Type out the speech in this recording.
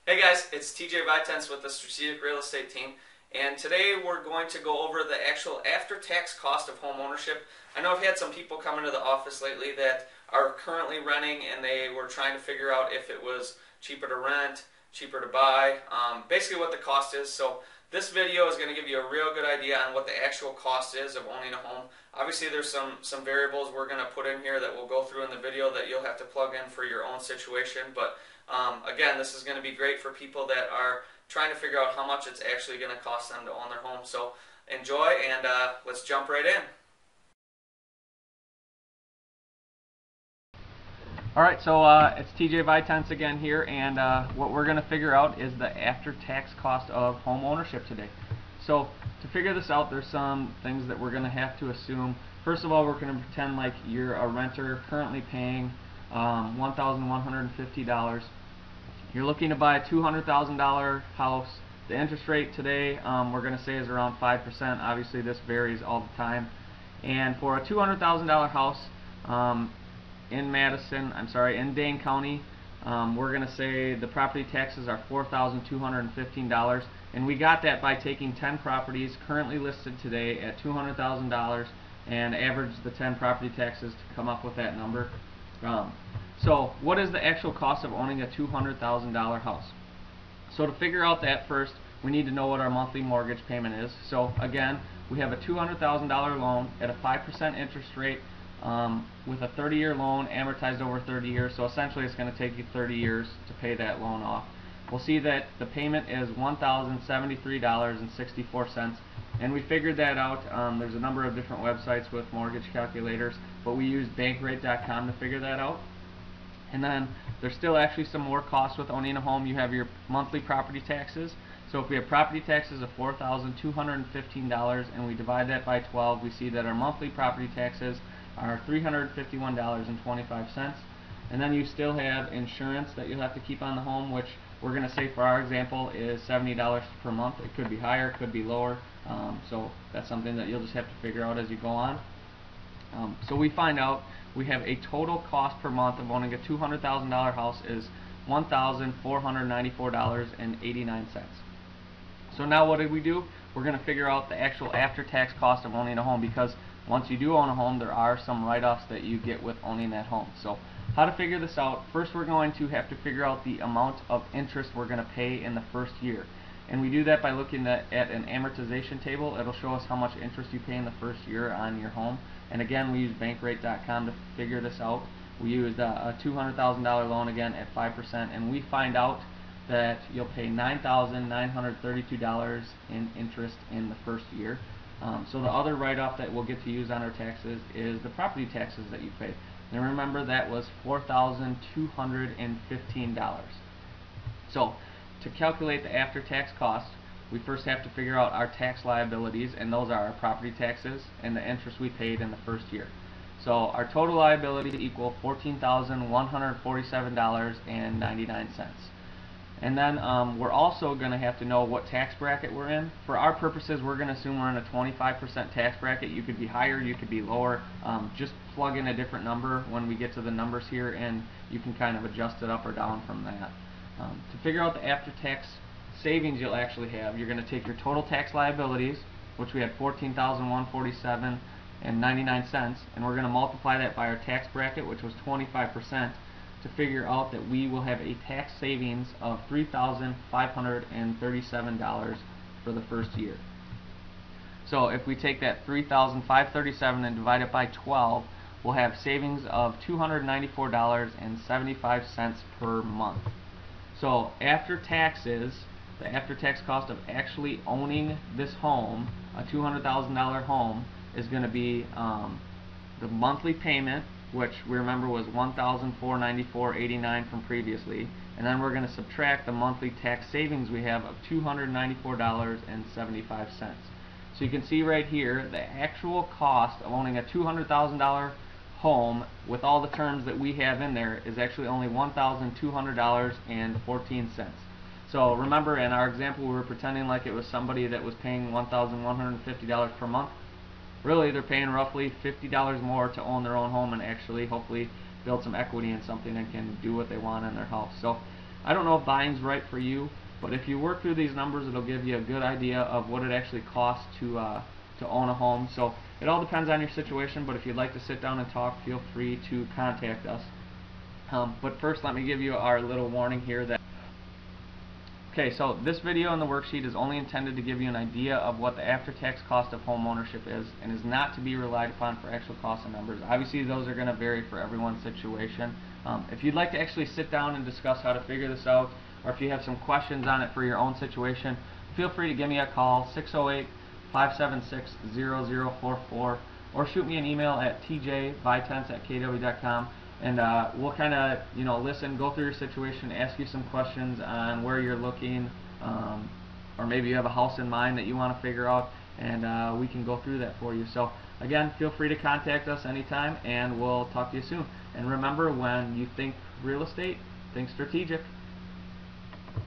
Hey guys, it's TJ Vitens with the Strategic Real Estate Team, and today we're going to go over the actual after-tax cost of home ownership. I know I've had some people come into the office lately that are currently renting and they were trying to figure out if it was cheaper to rent, cheaper to buy, basically what the cost is. So this video is going to give you a real good idea on what the actual cost is of owning a home. Obviously there's some variables we're going to put in here that we'll go through in the video that you'll have to plug in for your own situation, but again, this is going to be great for people that are trying to figure out how much it's actually going to cost them to own their home. So enjoy, and let's jump right in. Alright, so it's TJ Vitens again here, and what we're going to figure out is the after-tax cost of home ownership today. So to figure this out, there's some things that we're going to have to assume. First of all, we're going to pretend like you're a renter currently paying $1,150. You're looking to buy a $200,000 house. The interest rate today, we're going to say, is around 5%. Obviously, this varies all the time. And for a $200,000 house in Dane County, we're going to say the property taxes are $4,215. And we got that by taking 10 properties currently listed today at $200,000 and averaged the 10 property taxes to come up with that number. So what is the actual cost of owning a $200,000 house? So to figure out that, first we need to know what our monthly mortgage payment is. So again, we have a $200,000 loan at a 5% interest rate with a 30-year loan amortized over 30 years. So essentially it's going to take you 30 years to pay that loan off. We'll see that the payment is $1,073.64, and we figured that out. There's a number of different websites with mortgage calculators, but we used Bankrate.com to figure that out. And then there's still actually some more costs with owning a home. You have your monthly property taxes. So if we have property taxes of $4,215 and we divide that by 12, we see that our monthly property taxes are $351.25. And then you still have insurance that you'll have to keep on the home, which we're going to say for our example is $70 per month. It could be higher, it could be lower. So that's something that you'll just have to figure out as you go on. So we find out we have a total cost per month of owning a $200,000 house is $1,494.89. So now what did we do? We're going to figure out the actual after-tax cost of owning a home, because once you do own a home, there are some write-offs that you get with owning that home. So how to figure this out? First, we're going to have to figure out the amount of interest we're going to pay in the first year. And we do that by looking at an amortization table. It'll show us how much interest you pay in the first year on your home. And again, we use Bankrate.com to figure this out. We used a $200,000 loan again at 5%, and we find out that you'll pay $9,932 in interest in the first year. So the other write-off that we'll get to use on our taxes is the property taxes that you pay. And remember, that was $4,215. So to calculate the after-tax cost, we first have to figure out our tax liabilities, and those are our property taxes and the interest we paid in the first year. So our total liabilities equal $14,147.99. And then we're also going to have to know what tax bracket we're in. For our purposes, we're going to assume we're in a 25% tax bracket. You could be higher, you could be lower. Just plug in a different number when we get to the numbers here, and you can kind of adjust it up or down from that. To figure out the after-tax savings you'll actually have, you're going to take your total tax liabilities, which we had $14,147.99, and we're going to multiply that by our tax bracket, which was 25%, to figure out that we will have a tax savings of $3,537 for the first year. So if we take that $3,537 and divide it by 12, we'll have savings of $294.75 per month. So after taxes, the after-tax cost of actually owning this home, a $200,000 home, is going to be the monthly payment, which we remember was $1,494.89 from previously, and then we're going to subtract the monthly tax savings we have of $294.75. So you can see right here the actual cost of owning a $200,000 home with all the terms that we have in there is actually only $1,200.14. So remember, in our example, we were pretending like it was somebody that was paying $1,150 per month. Really, they're paying roughly $50 more to own their own home and actually hopefully build some equity in something and can do what they want in their house. So I don't know if buying's right for you, but if you work through these numbers, it'll give you a good idea of what it actually costs to own a home. So it all depends on your situation, but if you'd like to sit down and talk, feel free to contact us. But first, let me give you our little warning here that okay, so this video and the worksheet is only intended to give you an idea of what the after-tax cost of home ownership is, and is not to be relied upon for actual costs and numbers. Obviously, those are going to vary for everyone's situation. If you'd like to actually sit down and discuss how to figure this out, or if you have some questions on it for your own situation, feel free to give me a call, 608-576-0044, or shoot me an email at tjvitens@kw.com. And we'll kind of, listen, go through your situation, ask you some questions on where you're looking, or maybe you have a house in mind that you want to figure out, and we can go through that for you. So again, feel free to contact us anytime, and we'll talk to you soon. And remember, when you think real estate, think strategic.